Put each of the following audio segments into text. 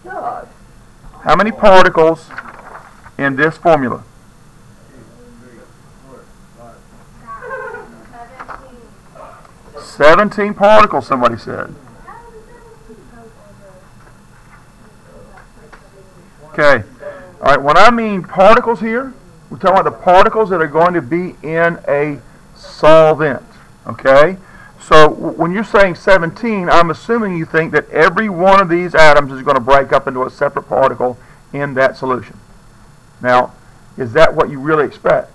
gosh. How many particles in this formula? 17 particles, somebody said. Okay. All right, when I mean particles here, we're talking about the particles that are going to be in a solvent. Okay? So when you're saying 17, I'm assuming you think that every one of these atoms is going to break up into a separate particle in that solution. Now, is that what you really expect?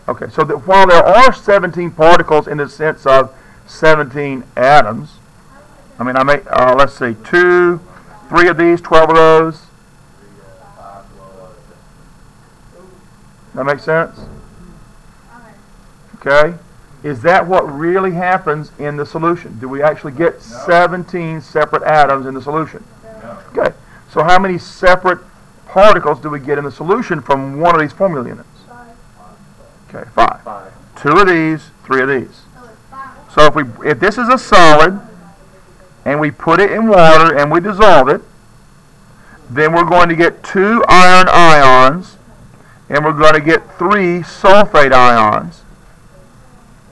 Okay, so that while there are 17 particles in the sense of 17 atoms, I mean, let's see, 2, 3 of these, 12 of those. That makes sense? Okay. Is that what really happens in the solution? Do we actually get 17 separate atoms in the solution? Okay. So how many separate particles do we get in the solution from one of these formula units? Okay, 5. 2 of these, 3 of these. So if this is a solid and we put it in water and we dissolve it, then we're going to get 2 iron ions and we're going to get 3 sulfate ions.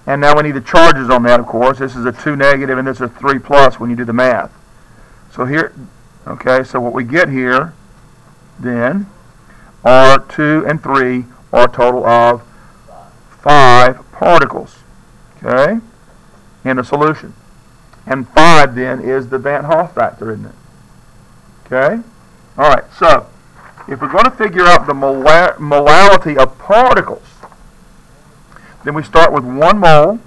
And now we need the charges on that, of course. This is a 2 negative and this is a 3 plus when you do the math. So here, okay, so what we get here then are 2 and 3 are a total of 5 particles, okay, in a solution. And 5 then is the Van Hoff factor, isn't it? Okay? All right, so if we're going to figure out the molality of particles, then we start with 1 mole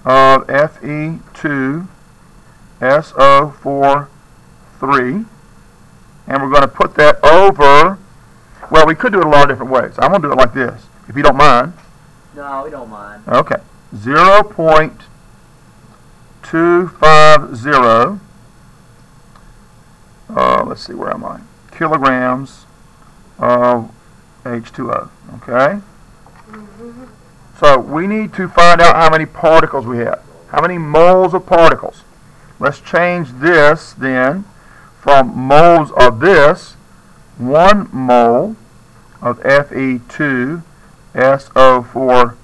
of Fe2SO4 and we're going to put that over, well, we could do it a lot of different ways. I'm going to do it like this, if you don't mind. No, we don't mind. Okay, 0.250, let's see, where am I? Kilograms of H2O, okay? So we need to find out how many particles we have. How many moles of particles? Let's change this then from moles of this, 1 mole of Fe2SO4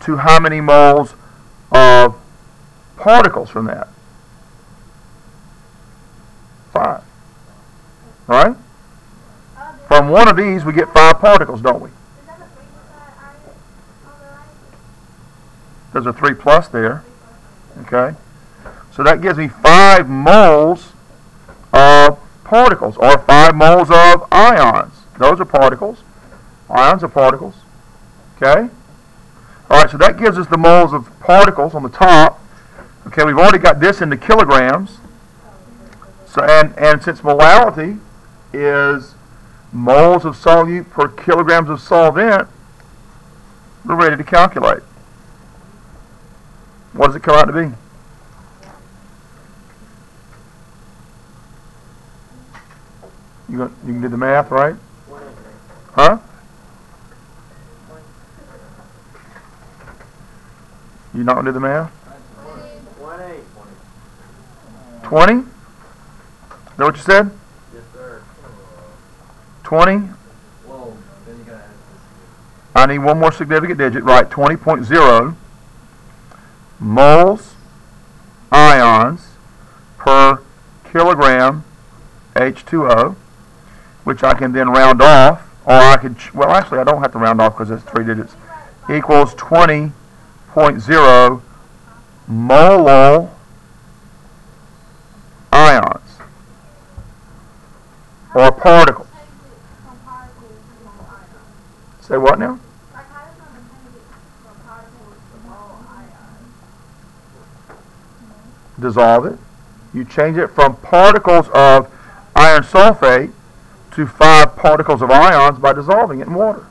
to how many moles of particles from that? 5. Right? From one of these we get 5 particles, don't we? There's a 3 plus there. Okay? So that gives me 5 moles of particles, or 5 moles of ions. Those are particles. Ions are particles. Okay? Alright, so that gives us the moles of particles on the top. Okay, we've already got this into kilograms. So and since molality is moles of solute per kilograms of solvent, we're ready to calculate. What does it come out to be? You can do the math, right? Huh? You not going to do the math? 20? Is that what you said? Yes, sir. 20? Well, then you gotta add this. I need one more significant digit, right? 20.0 moles ions per kilogram H2O, which I can then round off, or I could, well, actually I don't have to round off because it's 3 digits, equals 20.0 molal ions, or particles. Say what now? Dissolve it. You change it from particles of iron sulfate to 5 particles of ions by dissolving it in water.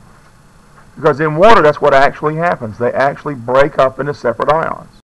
Because in water, that's what actually happens. They actually break up into separate ions.